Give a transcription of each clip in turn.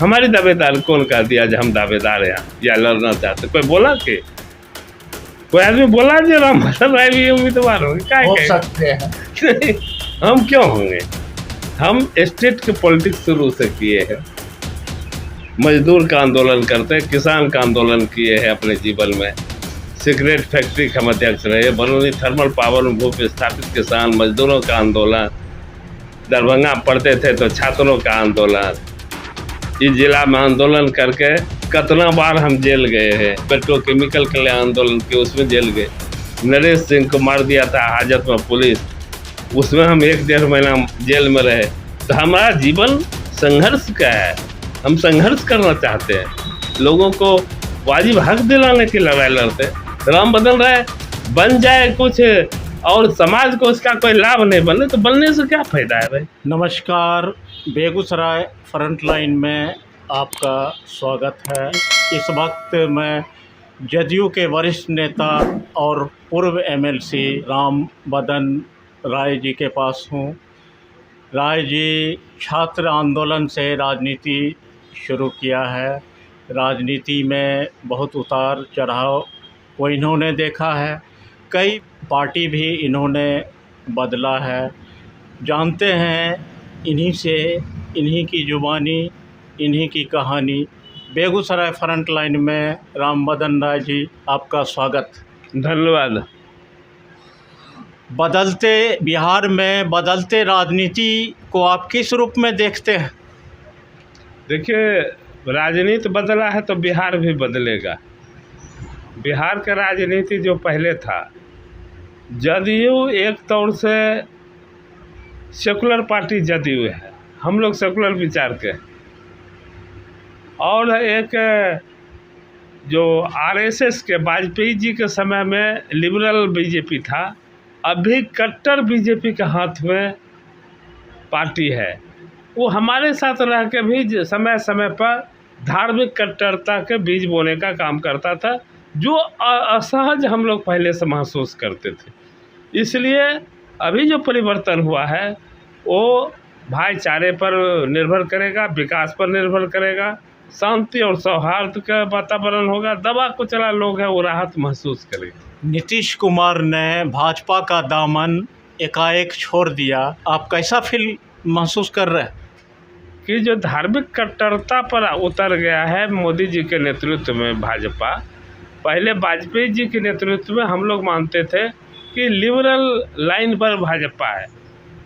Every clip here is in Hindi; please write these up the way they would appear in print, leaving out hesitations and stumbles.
हमारी दावेदार कौन कर दिया जो हम दावेदार हैं या लड़ना चाहते? कोई बोला कि कोई आदमी बोला जो राम भजन राय भी उम्मीदवार होंगे? क्या हो सकते हैं। हम क्यों होंगे? हम स्टेट के पॉलिटिक्स शुरू से किए हैं, मजदूर का आंदोलन करते हैं, किसान का आंदोलन किए हैं अपने जीवन में, सिगरेट फैक्ट्री के हम अध्यक्ष रहे, बरौनी थर्मल पावर में भू विस्थापित किसान मजदूरों का आंदोलन, दरभंगा पढ़ते थे तो छात्रों का आंदोलन, इस जिला में आंदोलन करके कितना बार हम जेल गए हैं, पेट्रोकेमिकल के लिए आंदोलन के उसमें जेल गए, नरेश सिंह को मार दिया था हाजत में पुलिस, उसमें हम 1-1.5 महीना जेल में रहे। तो हमारा जीवन संघर्ष का है, हम संघर्ष करना चाहते हैं, लोगों को वाजिब हक दिलाने की लड़ाई लड़ते। राम बदल रहा है, बन जाए कुछ और समाज को उसका कोई लाभ नहीं बने तो बनने से क्या फ़ायदा है भाई? नमस्कार, बेगूसराय फ्रंटलाइन में आपका स्वागत है। इस वक्त मैं जदयू के वरिष्ठ नेता और पूर्व एमएलसी राम बदन राय जी के पास हूँ। राय जी छात्र आंदोलन से राजनीति शुरू किया है, राजनीति में बहुत उतार चढ़ाव वो इन्होंने देखा है, कई पार्टी भी इन्होंने बदला है। जानते हैं इन्हीं से, इन्हीं की जुबानी, इन्हीं की कहानी। बेगूसराय फ्रंटलाइन में राम बदन राय जी, आपका स्वागत। धन्यवाद। बदलते बिहार में बदलते राजनीति को आप किस रूप में देखते हैं? देखिए, राजनीति बदला है तो बिहार भी बदलेगा। बिहार का राजनीति जो पहले था, जदयू एक तौर से सेकुलर पार्टी जदयू है, हम लोग सेकुलर विचार के, और एक जो आरएसएस के वाजपेयी जी के समय में लिबरल बीजेपी था, अभी कट्टर बीजेपी के हाथ में पार्टी है। वो हमारे साथ रह के भी समय समय पर धार्मिक कट्टरता के बीज बोने का काम करता था, जो असहज हम लोग पहले से महसूस करते थे। इसलिए अभी जो परिवर्तन हुआ है वो भाईचारे पर निर्भर करेगा, विकास पर निर्भर करेगा, शांति और सौहार्द का वातावरण होगा, दबा कुचला लोग हैं वो राहत महसूस करेंगे। नीतीश कुमार ने भाजपा का दामन एकाएक छोड़ दिया, आप कैसा फील महसूस कर रहे हैं? कि जो धार्मिक कट्टरता पर उतर गया है मोदी जी के नेतृत्व में भाजपा, पहले वाजपेयी जी के नेतृत्व में हम लोग मानते थे कि लिबरल लाइन पर भाजपा है,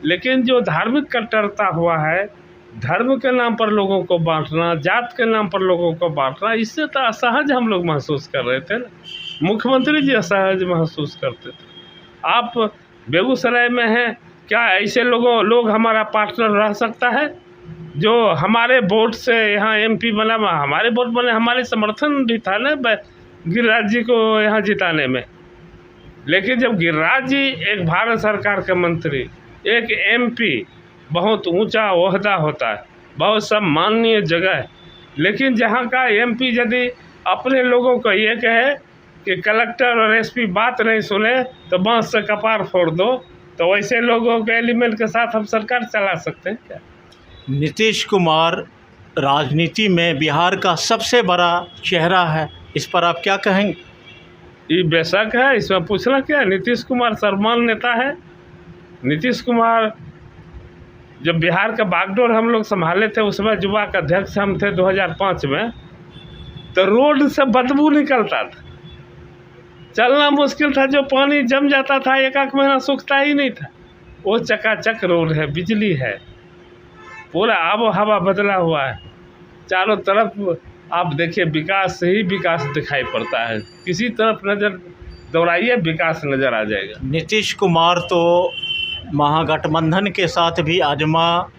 लेकिन जो धार्मिक कट्टरता हुआ है, धर्म के नाम पर लोगों को बांटना, जात के नाम पर लोगों को बांटना, इससे तो असहज हम लोग महसूस कर रहे थे ना। मुख्यमंत्री जी असहज महसूस करते थे। आप बेगूसराय में हैं, क्या ऐसे लोग हमारा पार्टनर रह सकता है? जो हमारे वोट से यहाँ एमपी बना, हमारे वोट बने, हमारे समर्थन भी था ना गिरिराज जी को यहाँ जिताने में। लेकिन जब गिरिराज जी एक भारत सरकार के मंत्री, एक एमपी, बहुत ऊंचा ओहदा होता है, बहुत सम्माननीय जगह है, लेकिन जहाँ का एमपी यदि अपने लोगों को ये कहे कि कलेक्टर और एसपी बात नहीं सुने तो बांस से कपार फोड़ दो, तो वैसे लोगों के एलिमेंट के साथ हम सरकार चला सकते हैं क्या? नीतीश कुमार राजनीति में बिहार का सबसे बड़ा चेहरा है, इस पर आप क्या कहेंगे? ये बेशक है, इसमें पूछना क्या? नीतीश कुमार सर्वमान्य नेता है। नीतीश कुमार जब बिहार का बागडोर हम लोग संभाले थे, उसमें युवा का अध्यक्ष हम थे 2005 में, तो रोड से बदबू निकलता था, चलना मुश्किल था, जो पानी जम जाता था 1-1 महीना सूखता ही नहीं था। वो चकाचक रोड है, बिजली है, पूरा आबो हवा बदला हुआ है, चारों तरफ आप देखिए विकास से ही विकास दिखाई पड़ता है, किसी तरफ नज़र दौड़ाइए विकास नज़र आ जाएगा। नीतीश कुमार तो महागठबंधन के साथ भी आजमा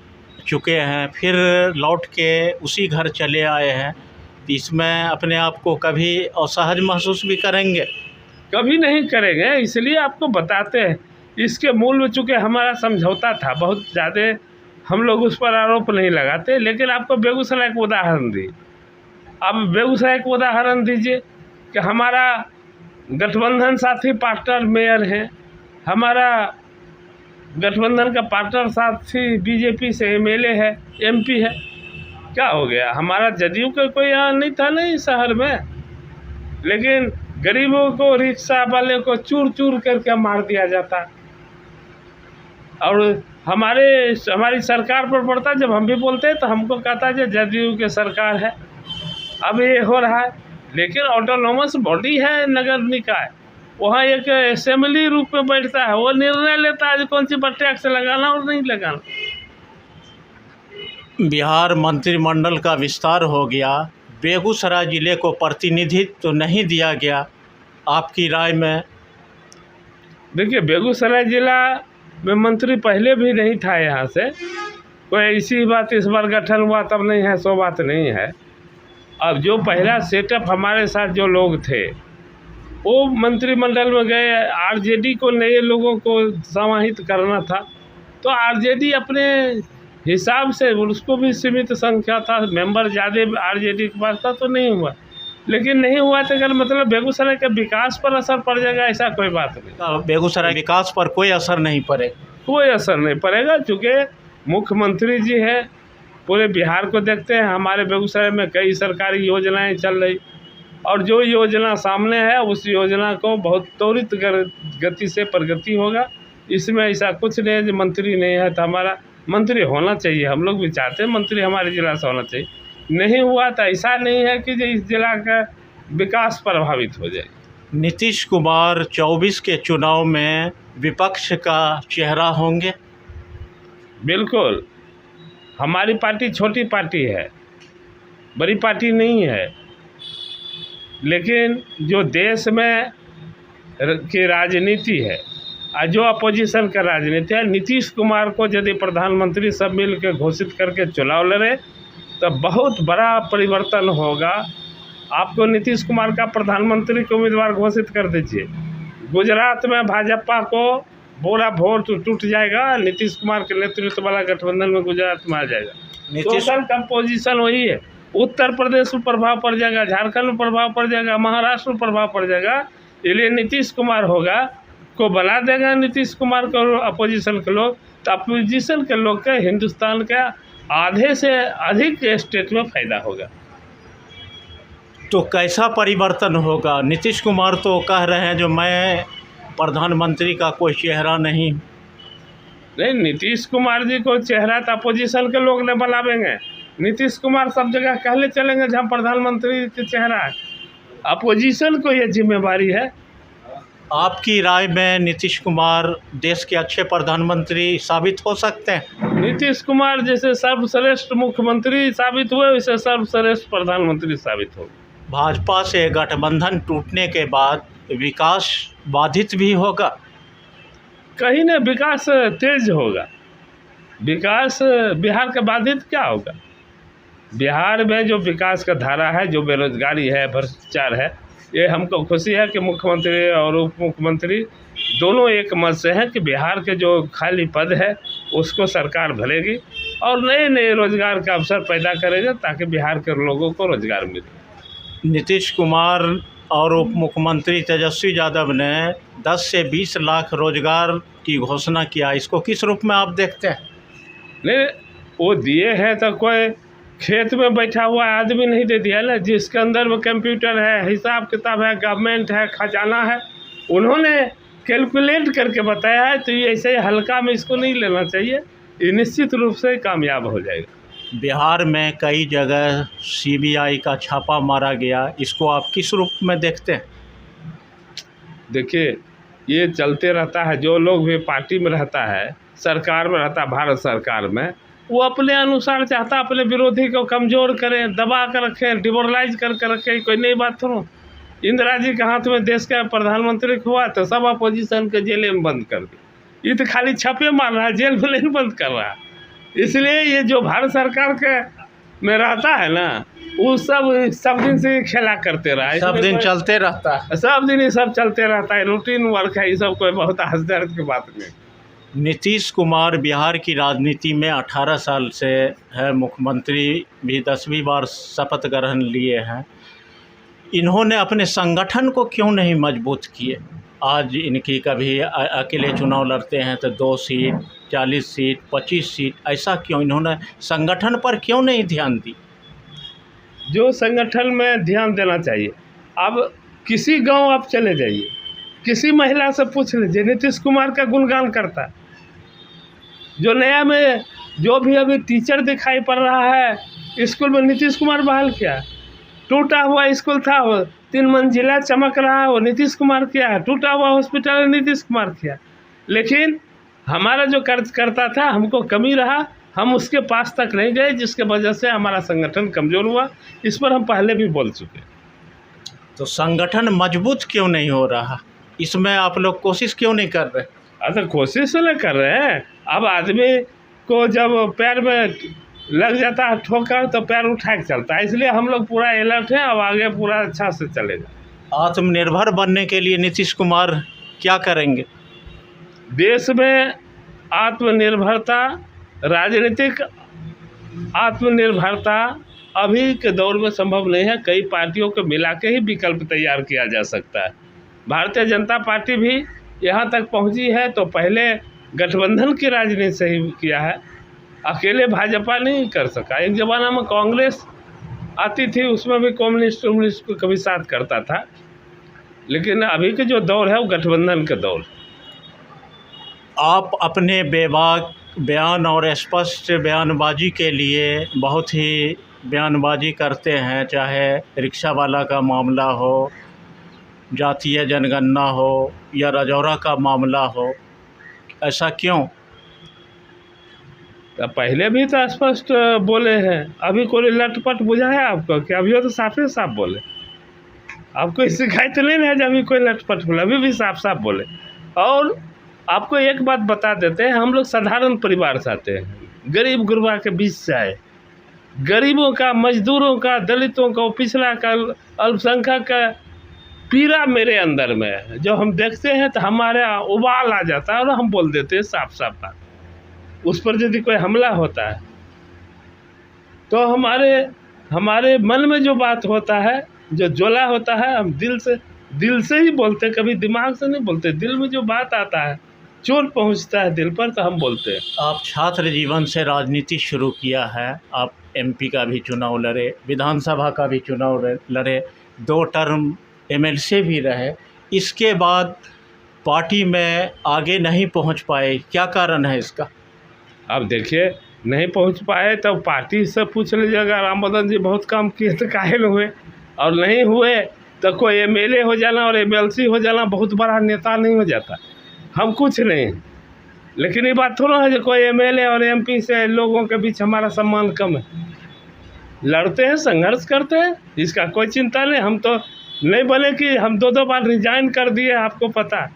चुके हैं, फिर लौट के उसी घर चले आए हैं, इसमें अपने आप को कभी असहज महसूस भी करेंगे? कभी नहीं करेंगे, इसलिए आपको बताते हैं। इसके मूल में चूँकि हमारा समझौता था, बहुत ज़्यादा हम लोग उस पर आरोप नहीं लगाते, लेकिन आपको बेगूसराय का उदाहरण दी। अब बेगूसराय का उदाहरण दीजिए कि हमारा गठबंधन साथी पार्टनर मेयर हैं, हमारा गठबंधन का पार्टनर साथी बीजेपी से एमएलए है, एमपी है, क्या हो गया? हमारा जदयू का कोई यहाँ नहीं था नहीं शहर में, लेकिन गरीबों को, रिक्शा वाले को चूर चूर करके मार दिया जाता। और हमारी सरकार पर पड़ता, जब हम भी बोलते तो हमको कहता कि जदयू की सरकार है। अब ये हो रहा है, लेकिन ऑटोनोमस बॉडी है नगर निकाय, वहाँ एक असेंबली रूप में बैठता है, वो निर्णय लेता है कौन सी पर टैक्स लगाना और नहीं लगाना। बिहार मंत्रिमंडल का विस्तार हो गया, बेगूसराय ज़िले को प्रतिनिधित्व तो नहीं दिया गया, आपकी राय में? देखिए, बेगूसराय ज़िला में मंत्री पहले भी नहीं था, यहाँ से कोई ऐसी बात इस बार गठन हुआ तब नहीं है, सो बात नहीं है। अब जो पहला सेटअप हमारे साथ जो लोग थे वो मंत्रिमंडल में गए, आरजेडी को नए लोगों को समाहित करना था, तो आरजेडी अपने हिसाब से, उसको भी सीमित संख्या था, मेंबर ज़्यादा आरजेडी के पास था, तो नहीं हुआ। लेकिन नहीं हुआ तो अगर मतलब बेगूसराय के विकास पर असर पड़ जाएगा, ऐसा कोई बात नहीं। बेगूसराय विकास पर कोई असर नहीं पड़ेगा? कोई असर नहीं पड़ेगा, चूँकि मुख्यमंत्री जी है, पूरे बिहार को देखते हैं। हमारे बेगूसराय में कई सरकारी योजनाएं चल रही, और जो योजना सामने है उस योजना को बहुत त्वरित गति से प्रगति होगा। इसमें ऐसा कुछ नहीं है जो मंत्री नहीं है तो हमारा मंत्री होना चाहिए, हम लोग भी चाहते हैं मंत्री हमारे ज़िला से होना चाहिए। नहीं हुआ तो ऐसा नहीं है कि जो इस ज़िला का विकास प्रभावित हो जाए। नीतीश कुमार 24 के चुनाव में विपक्ष का चेहरा होंगे? बिल्कुल, हमारी पार्टी छोटी पार्टी है, बड़ी पार्टी नहीं है, लेकिन जो देश में की राजनीति है और जो अपोजिशन का राजनीति है, नीतीश कुमार को यदि प्रधानमंत्री सब मिल के घोषित करके चुनाव लड़े तो बहुत बड़ा परिवर्तन होगा। आपको नीतीश कुमार का प्रधानमंत्री के उम्मीदवार घोषित कर दीजिए, गुजरात में भाजपा को पूरा वोट टूट जाएगा, नीतीश कुमार के नेतृत्व वाला गठबंधन में गुजरात में आ जाएगा। सोशल कंपोजिशन वही है, उत्तर प्रदेश में प्रभाव पड़ जाएगा, झारखंड में प्रभाव पड़ जाएगा, महाराष्ट्र में प्रभाव पड़ जाएगा। इसलिए नीतीश कुमार होगा को बना देगा नीतीश कुमार को अपोजिशन के लोग, तो अपोजिशन के लोग के हिंदुस्तान का आधे से अधिक स्टेट में फ़ायदा होगा। तो कैसा परिवर्तन होगा? नीतीश कुमार तो कह रहे हैं जो मैं प्रधानमंत्री का कोई चेहरा नहीं। नीतीश कुमार जी को चेहरा तो अपोजिशन के लोग ने बनावेंगे। नीतीश कुमार सब जगह कहले चलेंगे जहाँ प्रधानमंत्री के चेहरा है, अपोजिशन को ये जिम्मेवारी है। आपकी राय में नीतीश कुमार देश के अच्छे प्रधानमंत्री साबित हो सकते हैं? नीतीश कुमार जैसे सर्वश्रेष्ठ मुख्यमंत्री साबित हुए, वैसे सर्वश्रेष्ठ प्रधानमंत्री साबित हो। भाजपा से गठबंधन टूटने के बाद विकास बाधित भी होगा? कहीं न विकास तेज होगा। विकास बिहार का बाधित क्या होगा? बिहार में जो विकास का धारा है, जो बेरोजगारी है, भ्रष्टाचार है, ये हमको खुशी है कि मुख्यमंत्री और उप मुख्यमंत्री दोनों एक मत से हैं कि बिहार के जो खाली पद है उसको सरकार भरेगी और नए नए रोजगार का अवसर पैदा करेगा ताकि बिहार के लोगों को रोजगार मिले। नीतीश कुमार और उप मुख्यमंत्री तेजस्वी यादव ने 10 से 20 लाख रोजगार की घोषणा किया, इसको किस रूप में आप देखते हैं? नहीं, वो दिए हैं तो कोई खेत में बैठा हुआ आदमी नहीं दे दिया ना, जिसके अंदर में कंप्यूटर है, हिसाब किताब है, गवर्नमेंट है, खजाना है, उन्होंने कैलकुलेट करके बताया है। तो ये ऐसे हल्का में इसको नहीं लेना चाहिए, ये निश्चित रूप से कामयाब हो जाएगा। बिहार में कई जगह सीबीआई का छापा मारा गया, इसको आप किस रूप में देखते हैं? देखिए, ये चलते रहता है। जो लोग भी पार्टी में रहता है, सरकार में रहता है, भारत सरकार में, वो अपने अनुसार चाहता है अपने विरोधी को कमज़ोर करें, दबा कर रखें, डिमोरलाइज करके रखें। कोई नई बात थोड़ा। इंदिरा जी के हाथ में देश का प्रधानमंत्री हुआ तो सब अपोजिशन के जेल में बंद कर दी। ये तो खाली छापे मार रहा है, जेल में नहीं बंद कर रहा है। इसलिए ये जो भारत सरकार के में रहता है ना, वो सब दिन से खेला करते रहा है, सब दिन चलते रहता है, सब दिन ये सब चलते रहता है, रूटीन वर्क है, ये सब कोई बहुत हंसदर्द की बात नहीं। नीतीश कुमार बिहार की राजनीति में 18 साल से है, मुख्यमंत्री भी 10वीं बार शपथ ग्रहण लिए हैं। इन्होंने अपने संगठन को क्यों नहीं मजबूत किए? आज इनकी कभी अकेले चुनाव लड़ते हैं तो 2 सीट, 40 सीट, 25 सीट, ऐसा क्यों? इन्होंने संगठन पर क्यों नहीं ध्यान दी? जो संगठन में ध्यान देना चाहिए। अब किसी गांव आप चले जाइए, किसी महिला से पूछ लीजिए, नीतीश कुमार का गुणगान करता है। जो नया में जो भी अभी टीचर दिखाई पड़ रहा है स्कूल में, नीतीश कुमार बहाल किया। टूटा हुआ स्कूल था वो 3 मंजिला चमक रहा है, वो नीतीश कुमार किया है। टूटा हुआ हॉस्पिटल नीतीश कुमार किया। लेकिन हमारा जो कार्यकर्ता था, हमको कमी रहा, हम उसके पास तक नहीं गए, जिसके वजह से हमारा संगठन कमज़ोर हुआ। इस पर हम पहले भी बोल चुके। तो संगठन मजबूत क्यों नहीं हो रहा? इसमें आप लोग कोशिश क्यों नहीं कर रहे? अच्छा, कोशिश नहीं कर रहे हैं। अब आदमी को जब पैर में लग जाता है ठोकर तो पैर उठा के चलता है, इसलिए हम लोग पूरा अलर्ट हैं। अब आगे पूरा अच्छा से चलेगा। आत्मनिर्भर बनने के लिए नीतीश कुमार क्या करेंगे? देश में आत्मनिर्भरता, राजनीतिक आत्मनिर्भरता अभी के दौर में संभव नहीं है। कई पार्टियों को मिला के ही विकल्प तैयार किया जा सकता है। भारतीय जनता पार्टी भी यहाँ तक पहुँची है तो पहले गठबंधन की राजनीति से ही किया है, अकेले भाजपा नहीं कर सका। एक ज़माना में कांग्रेस आती थी, उसमें भी कम्युनिस्ट को कभी साथ करता था, लेकिन अभी के जो दौर है वो गठबंधन का दौर। आप अपने बेबाक बयान और स्पष्ट बयानबाजी के लिए बहुत ही बयानबाजी करते हैं, चाहे रिक्शा वाला का मामला हो, जातीय जनगणना हो या रजौरा का मामला हो, ऐसा क्यों? पहले भी तो स्पष्ट बोले हैं। अभी कोई लटपट बुझा है आपको कि अभी तो साफे साफ बोले? आपको शिकायत नहीं है जब अभी कोई लटपट बोले? अभी भी साफ साफ बोले। और आपको एक बात बता देते हैं, हम लोग साधारण परिवार से आते हैं, गरीब गुरबा के बीच से आए। गरीबों का, मजदूरों का, दलितों का, पिछड़ा का, अल्पसंख्यक का पीड़ा मेरे अंदर में है। जो हम देखते हैं तो हमारा उबाल आ जाता है और हम बोल देते हैं साफ साफ बात। उस पर यदि कोई हमला होता है तो हमारे मन में जो बात होता है, जो ज्वाला होता है, हम दिल से ही बोलते, कभी दिमाग से नहीं बोलते। दिल में जो बात आता है, चोट पहुंचता है दिल पर, तो हम बोलते हैं। आप छात्र जीवन से राजनीति शुरू किया है, आप एमपी का भी चुनाव लड़े, विधानसभा का भी चुनाव लड़े, 2 टर्म एमएलसी भी रहे। इसके बाद पार्टी में आगे नहीं पहुंच पाए, क्या कारण है इसका? अब देखिए, नहीं पहुंच पाए तो पार्टी से पूछ लीजिएगा। राम बदन जी बहुत काम किए तो काहे न हुए, और नहीं हुए तो कोई एमएलए हो जाना और एमएलसी हो जाना बहुत बड़ा नेता नहीं हो जाता। हम कुछ नहीं, लेकिन ये बात थोड़ा है जो कोई एमएलए और एमपी से लोगों के बीच हमारा सम्मान कम है। लड़ते हैं, संघर्ष करते हैं, इसका कोई चिंता नहीं। हम तो नहीं बने कि हम 2 बार रिजाइन कर दिए, आपको पता।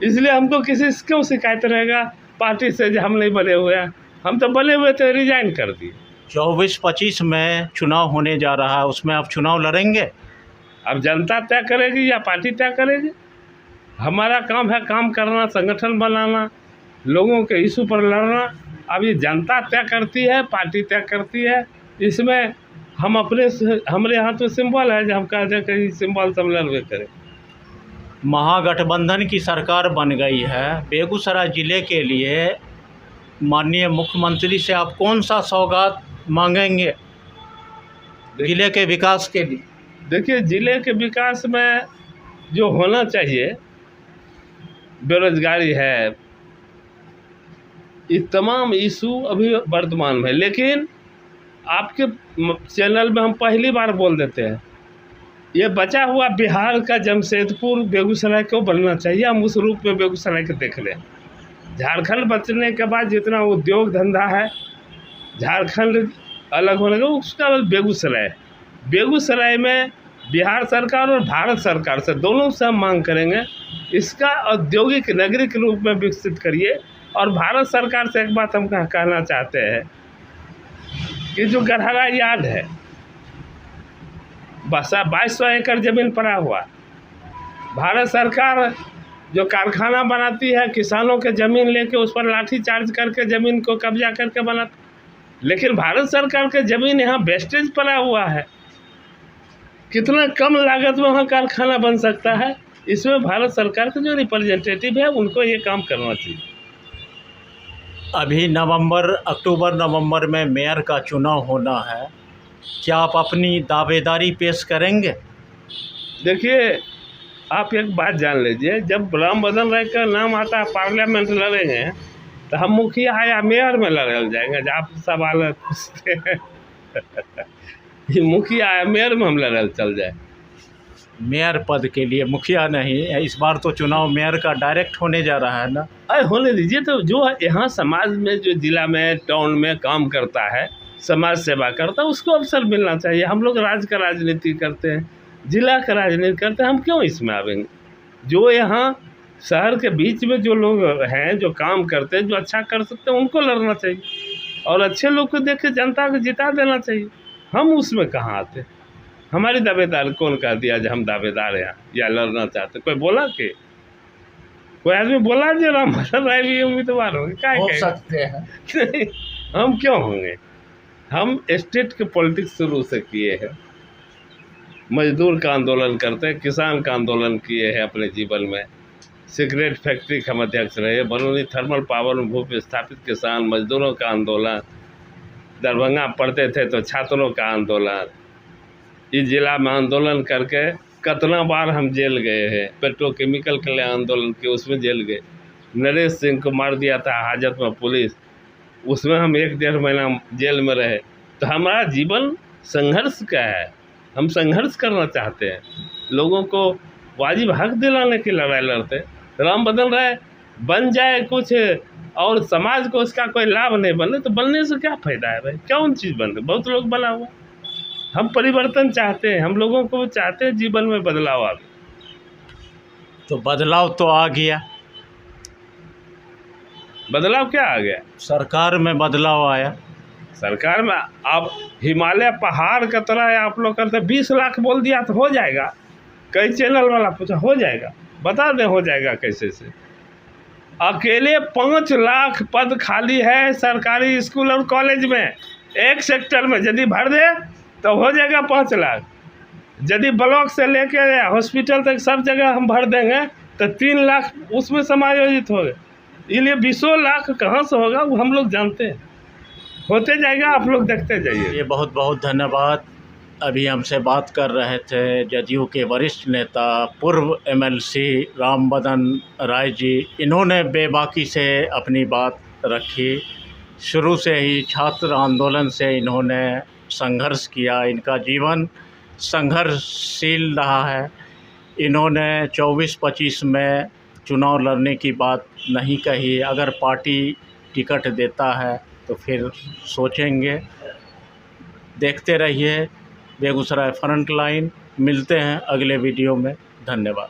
इसलिए हमको किसी से क्यों शिकायत रहेगा पार्टी से जो हम नहीं बने हुए हैं? हम तो बने हुए थे, रिजाइन कर दिए। 24-25 में चुनाव होने जा रहा है, उसमें आप चुनाव लड़ेंगे? अब जनता तय करेगी या पार्टी तय करेगी। हमारा काम है काम करना, संगठन बनाना, लोगों के इशू पर लड़ना। अब ये जनता तय करती है, पार्टी तय करती है। इसमें हम हमारे हाथ में सिंबल है जो हम कहते हैं कि सिंबल सब लड़वे करें। महागठबंधन की सरकार बन गई है, बेगूसराय ज़िले के लिए माननीय मुख्यमंत्री से आप कौन सा सौगात मांगेंगे ज़िले के विकास के लिए? देखिए, ज़िले के विकास में जो होना चाहिए, बेरोजगारी है, ये तमाम इशू अभी वर्तमान में। लेकिन आपके चैनल में हम पहली बार बोल देते हैं, ये बचा हुआ बिहार का जमशेदपुर बेगूसराय को बनना चाहिए। हम उस रूप में बेगूसराय को देख लें। झारखंड बचने के बाद जितना उद्योग धंधा है, झारखंड अलग होने का, उसका बेगूसराय में बिहार सरकार और भारत सरकार से, दोनों से हम मांग करेंगे, इसका औद्योगिक नगरी के रूप में विकसित करिए। और भारत सरकार से एक बात हम कहना चाहते हैं कि जो गढ़हरा यार्ड है, बस 2200 एकड़ ज़मीन पड़ा हुआ, भारत सरकार जो कारखाना बनाती है, किसानों के ज़मीन लेके उस पर लाठी चार्ज करके ज़मीन को कब्जा करके बनाती। लेकिन भारत सरकार के ज़मीन यहाँ वेस्टेज पड़ा हुआ है। कितना कम लागत में वहाँ कारखाना बन सकता है। इसमें भारत सरकार के जो रिप्रेजेंटेटिव है उनको ये काम करना चाहिए। अभी अक्टूबर नवंबर में मेयर का चुनाव होना है, क्या आप अपनी दावेदारी पेश करेंगे? देखिए, आप एक बात जान लीजिए, जब राम बदन राय का नाम आता है पार्लियामेंट लड़ेंगे तो हम मुखिया या मेयर में लड़ल जाएंगे। जब आप सवाल पूछते हैं ये मुखिया या मेयर में हम लड़ल चल जाए। मेयर पद के लिए मुखिया नहीं, इस बार तो चुनाव मेयर का डायरेक्ट होने जा रहा है ना। अरे होने दीजिए। तो जो यहाँ समाज में, जो जिला में, टाउन में काम करता है, समाज सेवा करता है, उसको अवसर मिलना चाहिए। हम लोग राज्य का राजनीति करते हैं, जिला का राजनीति करते हैं, हम क्यों इसमें आवेंगे? जो यहाँ शहर के बीच में जो लोग हैं, जो काम करते हैं, जो अच्छा कर सकते हैं, उनको लड़ना चाहिए और अच्छे लोग को देख के जनता को जिता देना चाहिए। हम उसमें कहाँ आते? हमारी दावेदार कौन कह दिया जो हम दावेदार हैं या लड़ना चाहते? कोई बोला कि कोई आदमी बोला जो राम बदन राय भी उम्मीदवार होंगे? क्या हो सकते हैं। नहीं, हम क्यों होंगे? हम स्टेट के पॉलिटिक्स शुरू से किए हैं, मजदूर का आंदोलन करते हैं, किसान का आंदोलन किए हैं अपने जीवन में, सिगरेट फैक्ट्री के हम अध्यक्ष रहे, बरौनी थर्मल पावर में भू विस्थापित किसान मजदूरों का आंदोलन, दरभंगा पढ़ते थे तो छात्रों का आंदोलन, इस जिला में आंदोलन करके कितना बार हम जेल गए हैं। पेट्रोकेमिकल के लिए आंदोलन किए, उसमें जेल गए। नरेश सिंह को मार दिया था हाजत में पुलिस, उसमें हम 1-1.5 महीना जेल में रहे। तो हमारा जीवन संघर्ष का है, हम संघर्ष करना चाहते हैं, लोगों को वाजिब हक दिलाने की लड़ाई लड़ते हैं। राम बदन राय बन जाए कुछ और समाज को उसका कोई लाभ नहीं बने तो बनने से क्या फ़ायदा है भाई? कौन चीज़ बन रही? बहुत लोग बना हुआ। हम परिवर्तन चाहते हैं, हम लोगों को चाहते हैं जीवन में बदलाव आवे। तो बदलाव तो आ गया। बदलाव क्या आ गया? सरकार में बदलाव आया। सरकार में अब हिमालय पहाड़ की तरह आप लोग करते 20 लाख बोल दिया तो हो जाएगा? कई चैनल वाला पूछा हो जाएगा, बता दें हो जाएगा कैसे से? अकेले 5 लाख पद खाली है सरकारी स्कूल और कॉलेज में, एक सेक्टर में यदि भर दे तो हो जाएगा 5 लाख। यदि ब्लॉक से लेके हॉस्पिटल तक सब जगह हम भर देंगे तो 3 लाख उसमें समायोजित होगा। इसलिए 20 लाख कहाँ से होगा वो हम लोग जानते हैं, होते जाएगा, आप लोग देखते जाइए। ये बहुत बहुत धन्यवाद। अभी हमसे बात कर रहे थे जदयू के वरिष्ठ नेता पूर्व एमएलसी राम बदन राय जी। इन्होंने बेबाकी से अपनी बात रखी, शुरू से ही छात्र आंदोलन से इन्होंने संघर्ष किया, इनका जीवन संघर्षशील रहा है। इन्होंने 24-25 में चुनाव लड़ने की बात नहीं कही, अगर पार्टी टिकट देता है तो फिर सोचेंगे। देखते रहिए बेगूसराय फ्रंट लाइन। मिलते हैं अगले वीडियो में। धन्यवाद।